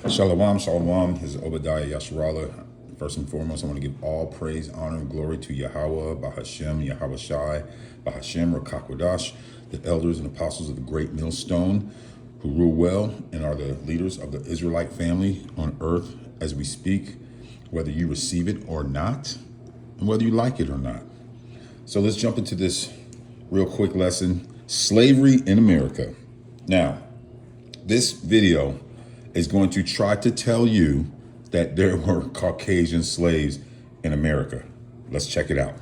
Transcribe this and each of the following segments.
Shalom, shalom. This is Obadiah Yasharallah. First and foremost, I want to give all praise, honor, and glory to Yahweh, Bahashem, Yahweh Shai, Bahashem, Rakakwadash, the elders and apostles of the great millstone who rule well and are the leaders of the Israelite family on earth as we speak, whether you receive it or not, and whether you like it or not. So let's jump into this real quick lesson, slavery in America. Now, this video is going to try to tell you that there were Caucasian slaves in America. Let's check it out.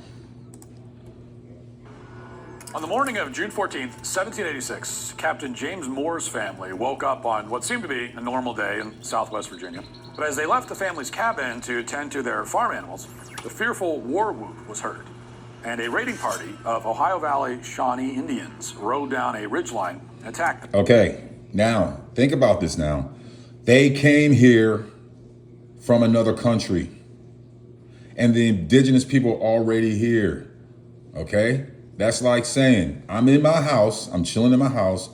On the morning of June 14th, 1786, Captain James Moore's family woke up on what seemed to be a normal day in Southwest Virginia. But as they left the family's cabin to tend to their farm animals, the fearful war whoop was heard. And a raiding party of Ohio Valley Shawnee Indians rode down a ridgeline and attacked them. Okay, now think about this now. They came here from another country and the indigenous people are already here, okay? That's like saying, I'm in my house, I'm chilling in my house,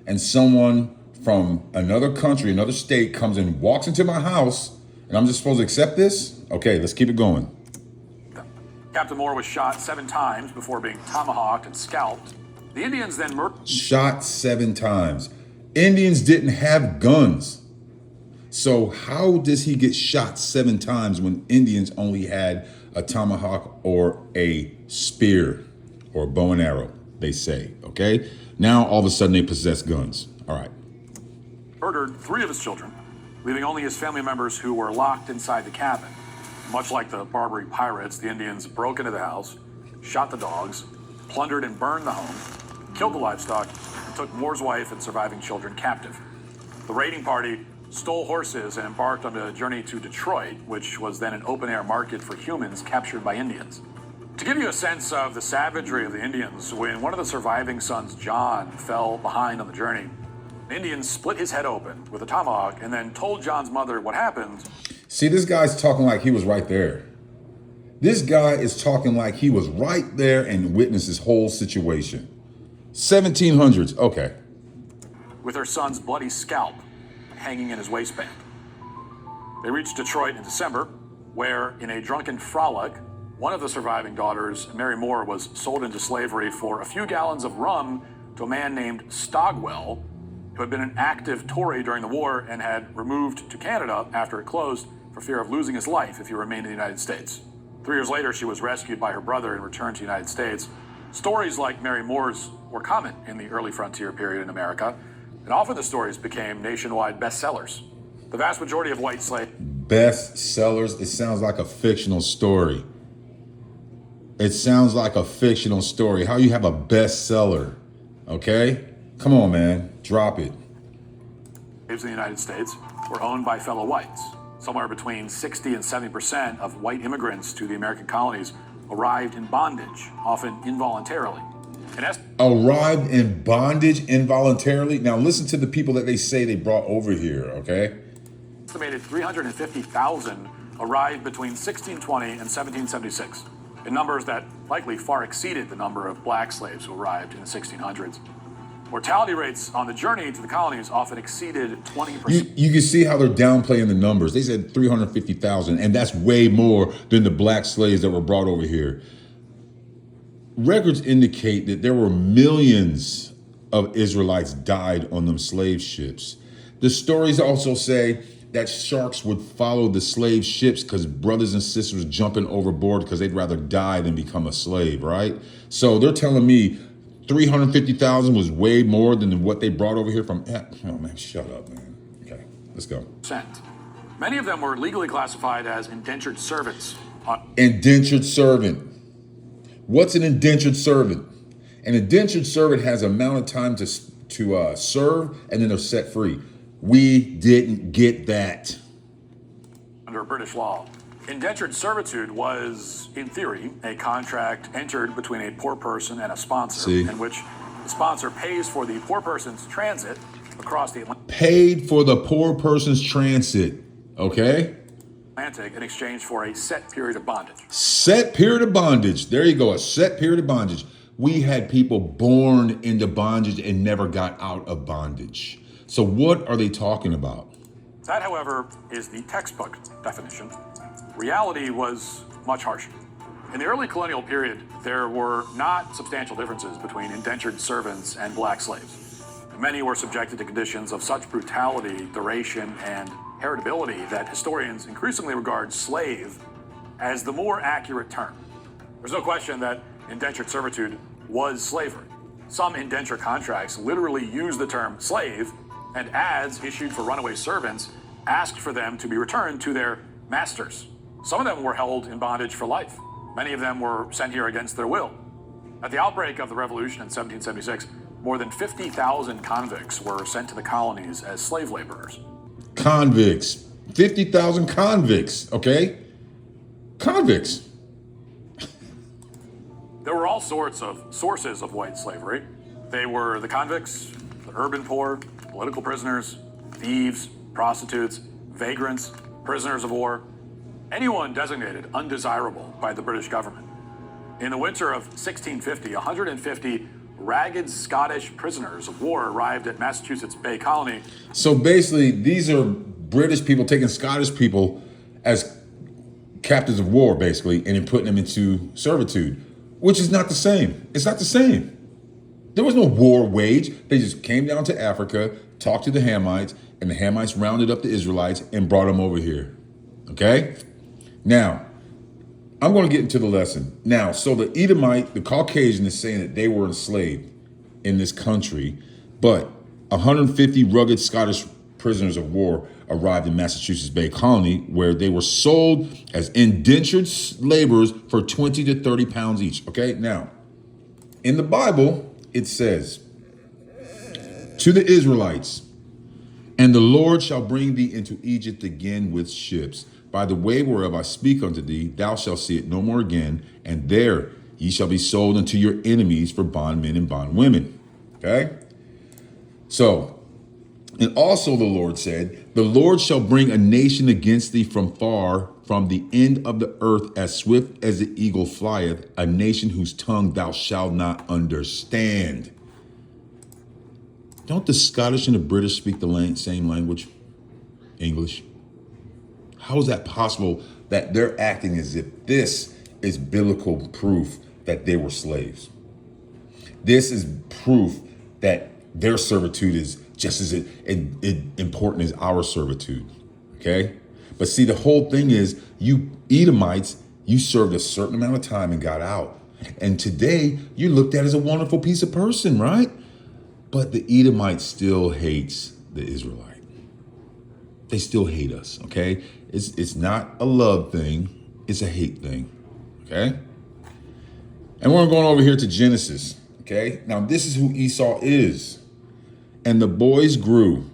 and someone from another country, another state comes and walks into my house, and I'm just supposed to accept this? Okay, let's keep it going. Captain Moore was shot 7 times before being tomahawked and scalped. The Indians then murdered. Shot 7 times. Indians didn't have guns. So how does he get shot 7 times when Indians only had a tomahawk or a spear or a bow and arrow, they say, okay? Now all of a sudden they possess guns. All right. Murdered 3 of his children, leaving only his family members who were locked inside the cabin. Much like the Barbary pirates, the Indians broke into the house, shot the dogs, plundered and burned the home, killed the livestock, and took Moore's wife and surviving children captive. The raiding party stole horses and embarked on a journey to Detroit, which was then an open-air market for humans captured by Indians. To give you a sense of the savagery of the Indians, when one of the surviving sons, John, fell behind on the journey, the Indians split his head open with a tomahawk and then told John's mother what happened. See, this guy's talking like he was right there. This guy is talking like he was right there and witnessed this whole situation. 1700s, okay. With her son's bloody scalp hanging in his waistband. They reached Detroit in December, where in a drunken frolic, one of the surviving daughters, Mary Moore, was sold into slavery for a few gallons of rum to a man named Stogwell, who had been an active Tory during the war and had removed to Canada after it closed for fear of losing his life if he remained in the United States. 3 years later, she was rescued by her brother and returned to the United States. Stories like Mary Moore's were common in the early frontier period in America, and often the stories became nationwide bestsellers. The vast majority of white slaves. Bestsellers, it sounds like a fictional story. It sounds like a fictional story. How you have a bestseller, okay? Come on, man, drop it. Slaves in the United States were owned by fellow whites. Somewhere between 60 and 70% of white immigrants to the American colonies arrived in bondage, often involuntarily. Arrived in bondage involuntarily? Now listen to the people that they say they brought over here, okay? Estimated 350,000 arrived between 1620 and 1776, in numbers that likely far exceeded the number of black slaves who arrived in the 1600s. Mortality rates on the journey to the colonies often exceeded 20%. You can see how they're downplaying the numbers. They said 350,000, and that's way more than the black slaves that were brought over here. Records indicate that there were millions of Israelites died on them slave ships. The stories also say that sharks would follow the slave ships because brothers and sisters jumping overboard because they'd rather die than become a slave, right? So they're telling me 350,000 was way more than what they brought over here from. Oh man, shut up, man. Okay, let's go. Many of them were legally classified as indentured servants. Indentured servant. What's an indentured servant? An indentured servant has an amount of time to serve, and then they're set free. We didn't get that. Under British law, indentured servitude was, in theory, a contract entered between a poor person and a sponsor, in which the sponsor pays for the poor person's transit across the Atlantic. Paid for the poor person's transit, okay? In exchange for a set period of bondage. Set period of bondage. There you go, a set period of bondage. We had people born into bondage and never got out of bondage. So what are they talking about? That, however, is the textbook definition. Reality was much harsher. In the early colonial period, there were not substantial differences between indentured servants and black slaves. Many were subjected to conditions of such brutality, duration, and heritability that historians increasingly regard slave as the more accurate term. There's no question that indentured servitude was slavery. Some indenture contracts literally use the term slave, and ads issued for runaway servants asked for them to be returned to their masters. Some of them were held in bondage for life. Many of them were sent here against their will. At the outbreak of the revolution in 1776, more than 50,000 convicts were sent to the colonies as slave laborers. Convicts. 50,000 convicts, okay? Convicts. There were all sorts of sources of white slavery. They were the convicts, the urban poor, political prisoners, thieves, prostitutes, vagrants, prisoners of war, anyone designated undesirable by the British government. In the winter of 1650, 150 ragged Scottish prisoners of war arrived at Massachusetts Bay Colony. So basically, these are British people taking Scottish people as captives of war, basically, and then putting them into servitude, which is not the same. It's not the same. There was no war waged. They just came down to Africa, talked to the Hamites, and the Hamites rounded up the Israelites and brought them over here. Okay? Now, I'm going to get into the lesson. Now, so the Edomite, the Caucasian, is saying that they were enslaved in this country, but 150 rugged Scottish prisoners of war arrived in Massachusetts Bay Colony, where they were sold as indentured laborers for 20 to 30 pounds each. Okay, now, in the Bible, it says, to the Israelites, and the Lord shall bring thee into Egypt again with ships. By the way whereof I speak unto thee, thou shalt see it no more again, and there ye shall be sold unto your enemies for bondmen and bondwomen. Okay? So, and also the Lord said, the Lord shall bring a nation against thee from far, from the end of the earth, as swift as the eagle flieth, a nation whose tongue thou shalt not understand. Don't the Scottish and the British speak the same language? English. How is that possible that they're acting as if this is biblical proof that they were slaves? This is proof that their servitude is just as important as our servitude, okay? But see, the whole thing is, you Edomites, you served a certain amount of time and got out. And today, you're looked at as a wonderful piece of person, right? But the Edomite still hates the Israelite. They still hate us, okay? It's not a love thing, it's a hate thing, okay? And we're going over here to Genesis, okay? Now, this is who Esau is. And the boys grew,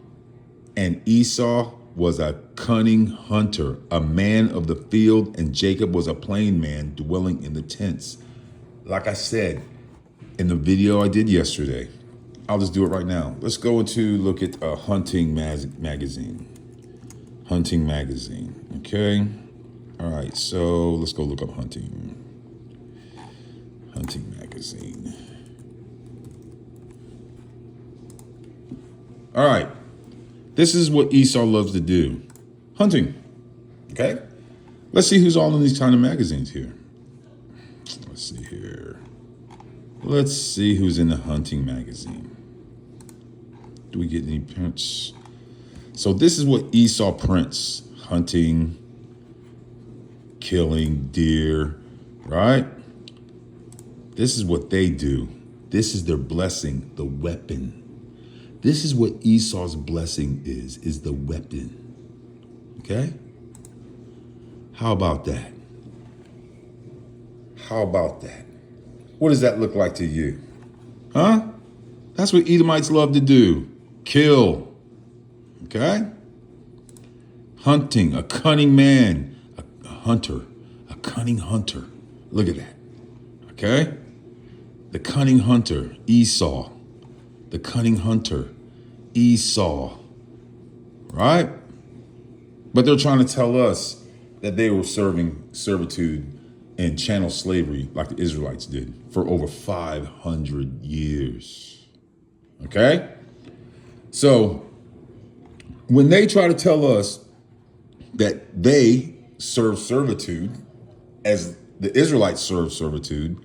and Esau was a cunning hunter, a man of the field, and Jacob was a plain man dwelling in the tents. Like I said in the video I did yesterday, I'll just do it right now. Let's go into look at a hunting magazine. Hunting magazine, okay? All right, so let's go look up hunting. Hunting magazine. All right, this is what Esau loves to do. Hunting, okay? Let's see who's all in these kind of magazines here. Let's see here. Let's see who's in the hunting magazine. Do we get any prints? So this is what Esau prints. Hunting, killing deer, right? This is what they do. This is their blessing, the weapon. This is what Esau's blessing is the weapon. Okay? How about that? How about that? What does that look like to you? Huh? That's what Edomites love to do. Kill. Okay? Hunting, a cunning man, a hunter, a cunning hunter. Look at that. Okay? The cunning hunter, Esau. The cunning hunter, Esau. Right? But they're trying to tell us that they were serving servitude and chattel slavery like the Israelites did for over 500 years. Okay? So, When they try to tell us that they serve servitude as the Israelites serve servitude,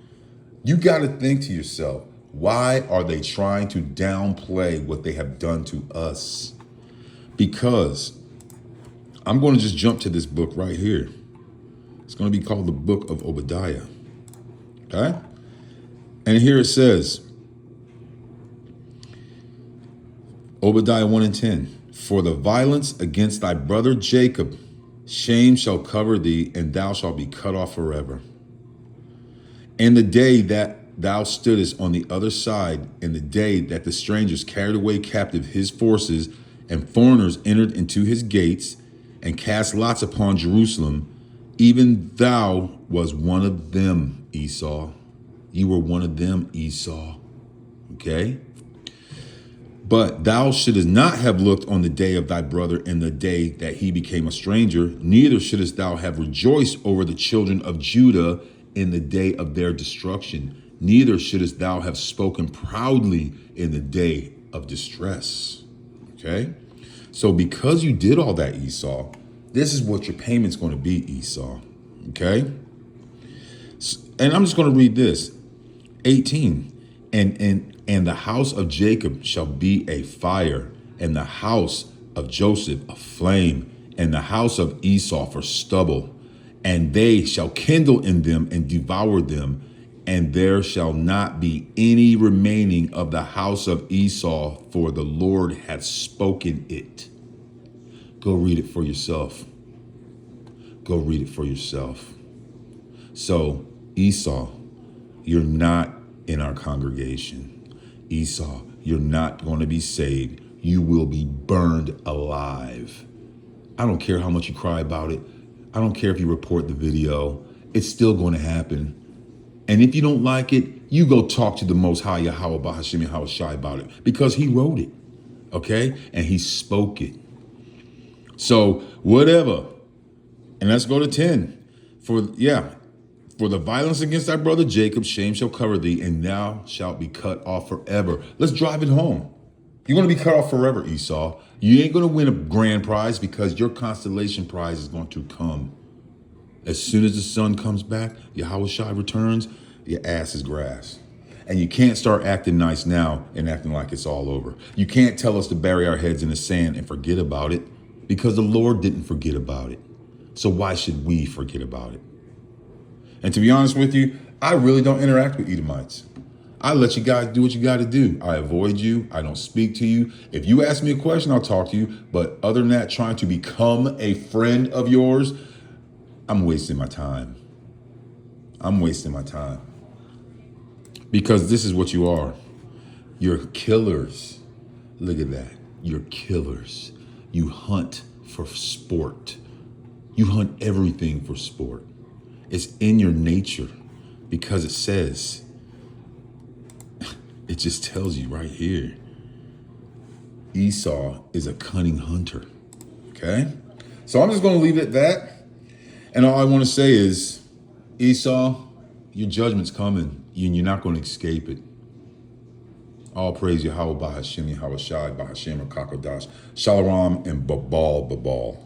you got to think to yourself, why are they trying to downplay what they have done to us? Because I'm going to just jump to this book right here. It's going to be called the Book of Obadiah. Okay? And here it says, Obadiah 1 and 10, for the violence against thy brother Jacob, shame shall cover thee, and thou shalt be cut off forever. And the day that thou stoodest on the other side, in the day that the strangers carried away captive his forces, and foreigners entered into his gates, and cast lots upon Jerusalem, even thou was one of them, Esau. You were one of them, Esau. Okay? But thou shouldest not have looked on the day of thy brother in the day that he became a stranger, neither shouldest thou have rejoiced over the children of Judah in the day of their destruction, neither shouldest thou have spoken proudly in the day of distress. Okay? So because you did all that, Esau, this is what your payment's going to be, Esau. Okay? And I'm just going to read this. 18. And the house of Jacob shall be a fire, and the house of Joseph a flame, and the house of Esau for stubble. And they shall kindle in them and devour them, and there shall not be any remaining of the house of Esau, for the Lord hath spoken it. Go read it for yourself. Go read it for yourself. So, Esau, you're not in our congregation. Esau, you're not going to be saved. You will be burned alive. I don't care how much you cry about it. I don't care if you report the video. It's still going to happen. And if you don't like it, you go talk to the Most High Yahweh Bahashim Yahweh Shai about it, because he wrote it, okay? And he spoke it. So whatever. And let's go to 10. For the violence against thy brother Jacob, shame shall cover thee, and thou shalt be cut off forever. Let's drive it home. You're going to be cut off forever, Esau. You ain't going to win a grand prize, because your constellation prize is going to come. As soon as the sun comes back, Yahweh Shai returns, your ass is grass. And you can't start acting nice now and acting like it's all over. You can't tell us to bury our heads in the sand and forget about it, because the Lord didn't forget about it. So why should we forget about it? And to be honest with you, I really don't interact with Edomites. I let you guys do what you got to do. I avoid you. I don't speak to you. If you ask me a question, I'll talk to you. But other than that, trying to become a friend of yours, I'm wasting my time. I'm wasting my time. Because this is what you are. You're killers. Look at that. You're killers. You hunt for sport. You hunt everything for sport. It's in your nature, because it says, it just tells you right here, Esau is a cunning hunter. Okay? So I'm just going to leave it at that. And all I want to say is, Esau, your judgment's coming, and you're not going to escape it. All praise Yahweh Bahashim, Yahweh Shai, Bahashim, Rakakodash, Shalom, and Babal.